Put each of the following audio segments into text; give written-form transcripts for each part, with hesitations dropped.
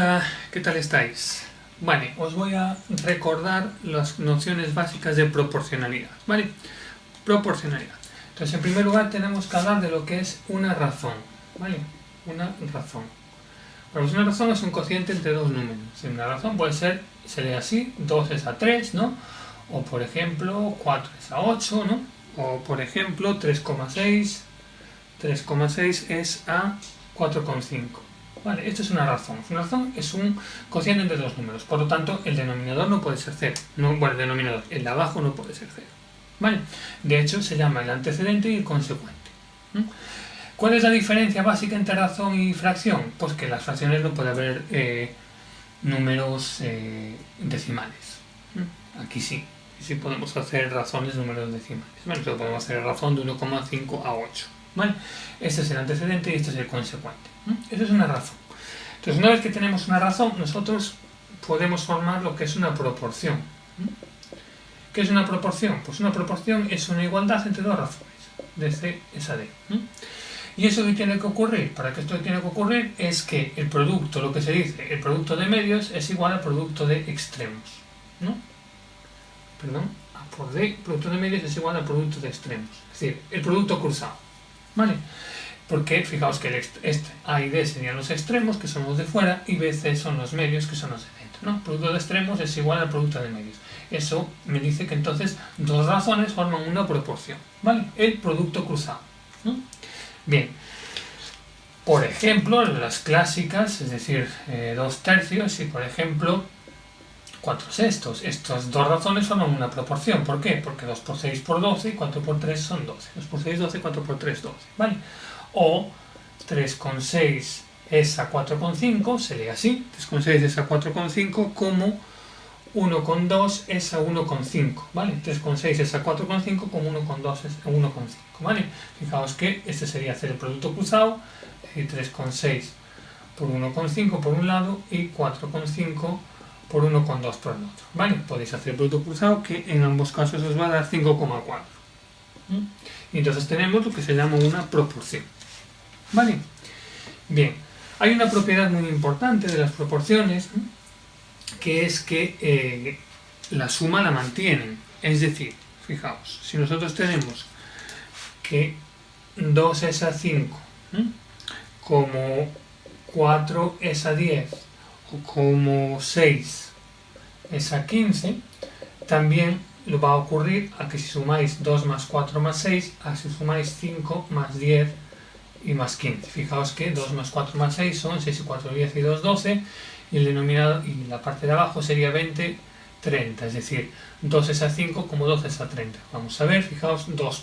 Hola, ¿qué tal estáis? Vale, os voy a recordar las nociones básicas de proporcionalidad, ¿vale? Proporcionalidad. Entonces, en primer lugar, tenemos que hablar de lo que es una razón, ¿vale? Una razón. Bueno, pues una razón es un cociente entre dos números. Una razón puede ser, se lee así, 2 es a 3, ¿no? O, por ejemplo, 4 es a 8, ¿no? O, por ejemplo, 3,6 es a 4,5. Vale, esto es una razón. Una razón es un cociente entre dos números. Por lo tanto, el denominador no puede ser 0. No, bueno, el denominador, el de abajo no puede ser 0. Vale, de hecho se llama el antecedente y el consecuente. ¿Cuál es la diferencia básica entre razón y fracción? Pues que en las fracciones no puede haber números decimales. Aquí sí. Sí podemos hacer razones de números decimales. Bueno, pero podemos hacer razón de 1,5 a 8. ¿Vale? Este es el antecedente y este es el consecuente. Eso es una razón. Entonces, una vez que tenemos una razón, nosotros podemos formar lo que es una proporción. ¿Qué es una proporción? Pues una proporción es una igualdad entre dos razones, de C es a D. ¿Y eso qué tiene que ocurrir? Para que esto tiene que ocurrir es que el producto, lo que se dice, el producto de medios es igual al producto de extremos. ¿No? Perdón, A por D, producto de medios es igual al producto de extremos. Es decir, el producto cruzado. ¿Vale? Porque fijaos que A y D serían los extremos, que son los de fuera, y B, C son los medios, que son los de dentro, ¿no? El producto de extremos es igual al producto de medios. Eso me dice que entonces dos razones forman una proporción, ¿vale? El producto cruzado. Bien. Por ejemplo, las clásicas, es decir, 2 tercios y, por ejemplo, 4 sextos. Estas dos razones forman una proporción. ¿Por qué? Porque 2 por 6 por 12 y 4 por 3 son 12. 2 por 6, 12, 4 por 3, 12. ¿Vale? O 3,6 es a 4,5, se lee así. 3,6 es a 4,5 como 1,2 es a 1,5. ¿Vale? 3,6 es a 4,5 como 1,2 es a 1,5. ¿Vale? Fijaos que este sería hacer el producto cruzado. Es decir, 3,6 por 1,5 por un lado y 4,5 por 1,2 por el otro, ¿vale? Podéis hacer el producto cruzado que en ambos casos os va a dar 5,4. Y entonces tenemos lo que se llama una proporción, ¿vale? Bien, hay una propiedad muy importante de las proporciones, que es que la suma la mantienen. Es decir, fijaos, si nosotros tenemos que 2 es a 5, como 4 es a 10, como 6 es a 15, también lo va a ocurrir a que si sumáis 2 más 4 más 6, a si sumáis 5 más 10 y más 15. Fijaos que 2 más 4 más 6 son 6 y 4, 10 y 2, 12, y el denominador y la parte de abajo sería 20, 30, es decir, 2 es a 5 como 12 es a 30. Vamos a ver, fijaos, 2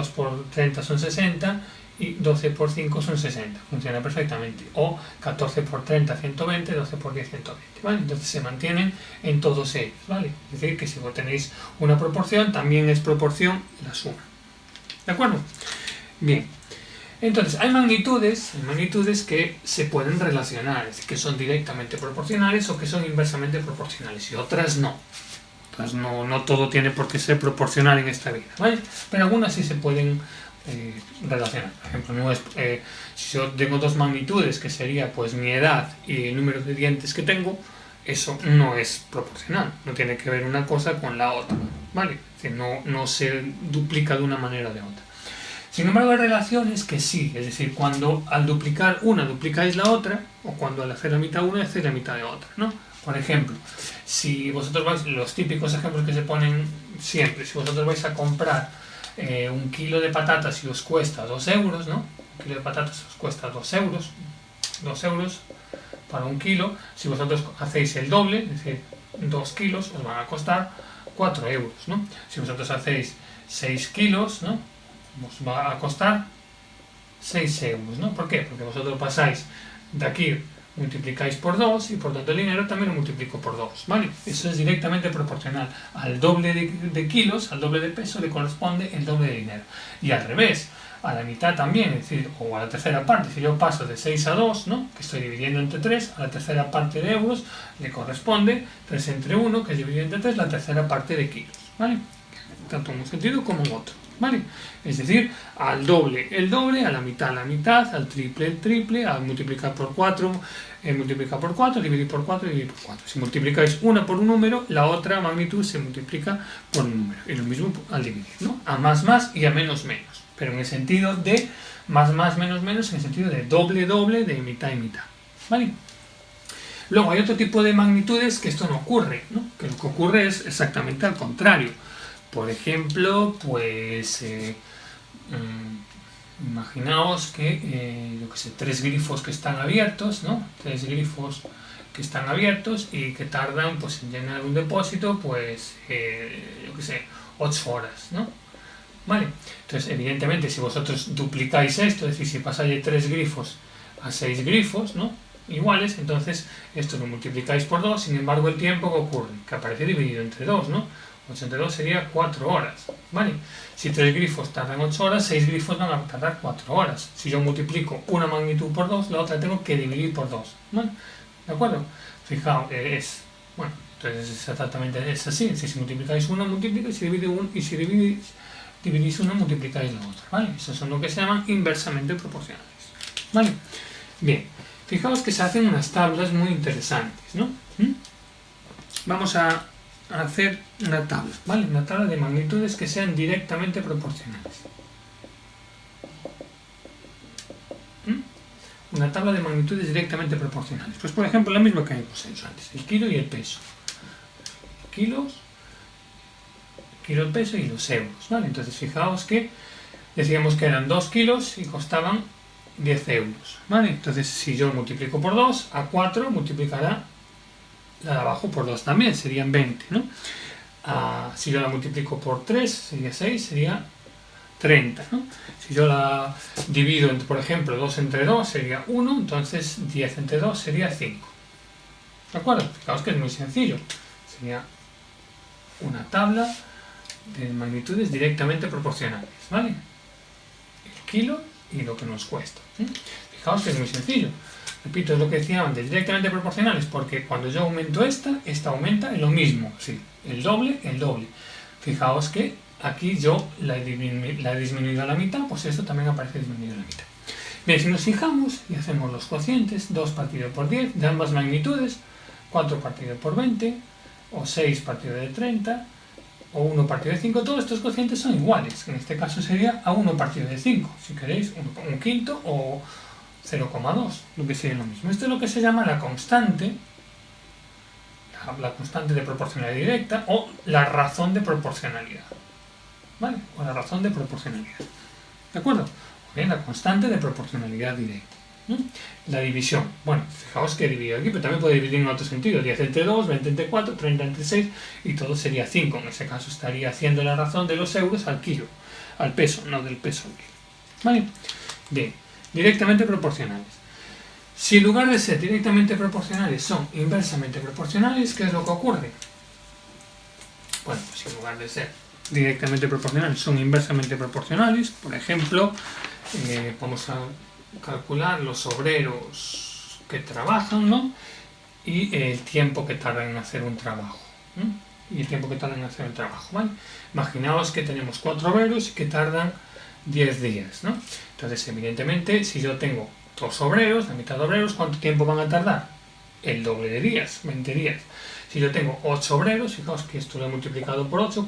por 30 son 60, y 12 por 5 son 60, funciona perfectamente. O 14 por 30, 120, 12 por 10, 120, ¿vale? Entonces se mantienen en todos ellos, ¿vale? Es decir, que si vos tenéis una proporción, también es proporción la suma. ¿De acuerdo? Bien. Entonces, hay magnitudes que se pueden relacionar, es decir, que son directamente proporcionales o que son inversamente proporcionales, y otras no. Entonces, no todo tiene por qué ser proporcional en esta vida, ¿vale? Pero algunas sí se pueden relacionar. Por ejemplo, si yo tengo dos magnitudes, que sería pues mi edad y el número de dientes que tengo, eso no es proporcional, no tiene que ver una cosa con la otra, ¿vale? Es decir, no se duplica de una manera o de otra. Sin embargo, hay relaciones que sí, es decir, cuando al duplicar una duplicáis la otra, o cuando al hacer la mitad una hacéis la mitad de otra, ¿no? Por ejemplo, si vosotros vais, los típicos ejemplos que se ponen siempre, si vosotros vais a comprar 1 kilo de patatas y os cuesta 2 euros, ¿no? 1 kilo de patatas os cuesta 2 euros, 2 euros para 1 kilo. Si vosotros hacéis el doble, es decir, 2 kilos, os van a costar 4 euros, ¿no? Si vosotros hacéis 6 kilos, ¿no? Os va a costar 6 euros, ¿no? ¿Por qué? Porque vosotros pasáis de aquí, multiplicáis por 2 y por tanto el dinero también lo multiplico por 2, ¿vale? Eso es directamente proporcional. Al doble de kilos, al doble de peso le corresponde el doble de dinero. Y al revés, a la mitad también, es decir, o a la tercera parte, si yo paso de 6 a 2, ¿no? Que estoy dividiendo entre 3, a la tercera parte de euros le corresponde 3 entre 1, que es dividido entre 3, la tercera parte de kilos, ¿vale? Tanto en un sentido como en otro. ¿vale? Es decir, al doble el doble, a la mitad, al triple el triple, al multiplicar por 4, multiplicar por 4, dividir por 4, dividir por 4. Si multiplicáis una por un número, la otra magnitud se multiplica por un número. Y lo mismo al dividir, ¿no? A más y a menos, pero en el sentido de más, menos, en el sentido de doble, de mitad y mitad, ¿vale? Luego hay otro tipo de magnitudes que esto no ocurre, ¿no? Que lo que ocurre es exactamente al contrario. Por ejemplo, pues imaginaos que, yo que sé, 3 grifos que están abiertos, ¿no? 3 grifos que están abiertos y que tardan pues en llenar un depósito, pues, yo que sé, 8 horas, ¿no? Vale, entonces evidentemente si vosotros duplicáis esto, es decir, si pasáis de 3 grifos a 6 grifos, ¿no? Iguales, entonces esto lo multiplicáis por 2, sin embargo el tiempo que ocurre, que aparece dividido entre 2, ¿no? 8 entre 2 sería 4 horas, ¿vale? Si 3 grifos tardan 8 horas, 6 grifos van a tardar 4 horas. Si yo multiplico una magnitud por 2, la otra tengo que dividir por 2, ¿vale? ¿De acuerdo? Fijaos, bueno, entonces es exactamente es así, si multiplicáis uno, multiplicáis, si dividís uno, y si dividís uno, multiplicáis la otra, ¿vale? Esos son lo que se llaman inversamente proporcionales, ¿vale? Bien, fijaos que se hacen unas tablas muy interesantes, ¿no? Vamos a hacer una tabla, ¿vale? Una tabla de magnitudes que sean directamente proporcionales. Una tabla de magnitudes directamente proporcionales. Pues por ejemplo, la misma que hemos hecho antes, el kilo y el peso. Kilos, kilo, el peso y los euros, ¿vale? Entonces fijaos que decíamos que eran 2 kilos y costaban 10 euros, ¿vale? Entonces si yo multiplico por 2, a 4 multiplicará la de abajo por 2 también, serían 20, ¿no? Si yo la multiplico por 3, sería 6, sería 30, ¿no? Si yo la divido, por ejemplo, 2 entre 2 sería 1, entonces 10 entre 2 sería 5. ¿De acuerdo? Fijaos que es muy sencillo. Sería una tabla de magnitudes directamente proporcionales, ¿vale? El kilo y lo que nos cuesta. Fijaos que es muy sencillo. Repito, es lo que decía antes, directamente proporcionales, porque cuando yo aumento esta aumenta en lo mismo, sí, el doble. Fijaos que aquí yo la he disminuido a la mitad, pues esto también aparece disminuido a la mitad. Bien, si nos fijamos y hacemos los cocientes, 2 partido por 10 de ambas magnitudes, 4 partido por 20, o 6 partido de 30, o 1 partido de 5, todos estos cocientes son iguales. En este caso sería a 1 partido de 5, si queréis, un quinto o 0,2, lo que sería lo mismo. Esto es lo que se llama la constante de proporcionalidad directa o la razón de proporcionalidad, ¿vale? O la razón de proporcionalidad, ¿de acuerdo? Bien, la constante de proporcionalidad directa. La división, bueno, fijaos que he dividido aquí, pero también puede dividir en otro sentido, 10 entre 2, 20 entre 4, 30 entre 6, y todo sería 5. En ese caso estaría haciendo la razón de los euros al kilo, al peso, no del peso al kilo, ¿vale? Bien, directamente proporcionales. Si en lugar de ser directamente proporcionales son inversamente proporcionales, ¿qué es lo que ocurre? Bueno, pues si en lugar de ser directamente proporcionales son inversamente proporcionales, por ejemplo, vamos a calcular los obreros que trabajan, ¿no? Y el tiempo que tardan en hacer un trabajo, ¿no? Y el tiempo que tardan en hacer el trabajo, ¿vale? Imaginaos que tenemos 4 obreros y que tardan 10 días, ¿no? Entonces, evidentemente, si yo tengo 2 obreros, la mitad de obreros, ¿cuánto tiempo van a tardar? El doble de días, 20 días. Si yo tengo 8 obreros, fijaos que esto lo he multiplicado por 8,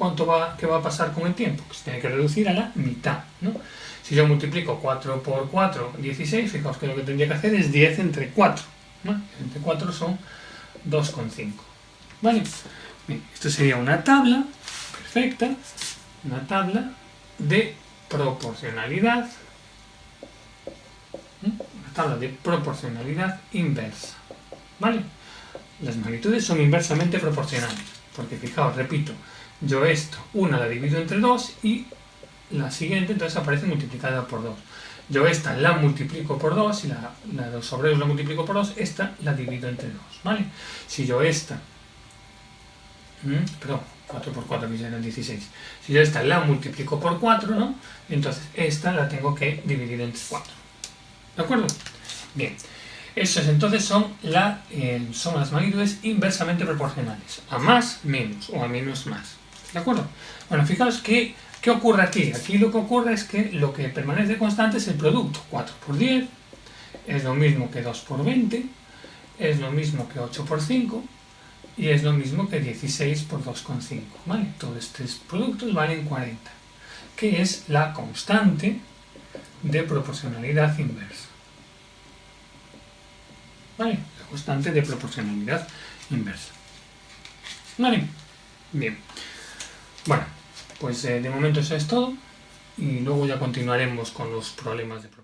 ¿qué va a pasar con el tiempo? Que se tiene que reducir a la mitad, ¿no? Si yo multiplico 4 por 4, 16, fijaos que lo que tendría que hacer es 10 entre 4, ¿no? 10 entre 4 son 2,5, ¿vale? Bien, esto sería una tabla perfecta, una tabla de proporcionalidad, una tabla de proporcionalidad inversa, ¿vale? Las magnitudes son inversamente proporcionales, porque fijaos, repito, yo una la divido entre 2 y la siguiente entonces aparece multiplicada por 2. Yo esta la multiplico por 2 y la de los obreros la multiplico por 2, esta la divido entre 2, ¿vale? Si yo perdón, 4 por 4 que ya eran 16. Si yo esta la multiplico por 4, ¿no? Entonces esta la tengo que dividir entre 4. ¿De acuerdo? Bien. Esas entonces son las magnitudes inversamente proporcionales. A más, menos, o a menos, más. ¿De acuerdo? Bueno, fijaos que ¿Qué ocurre aquí? Aquí lo que ocurre es que lo que permanece constante es el producto. 4 por 10 es lo mismo que 2 por 20, es lo mismo que 8 por 5 y es lo mismo que 16 por 2,5. ¿Vale? Todos estos productos valen 40, que es la constante de proporcionalidad inversa. ¿Vale? La constante de proporcionalidad inversa. ¿Vale? Bien. Bueno, pues de momento eso es todo y luego ya continuaremos con los problemas de proporcionalidad.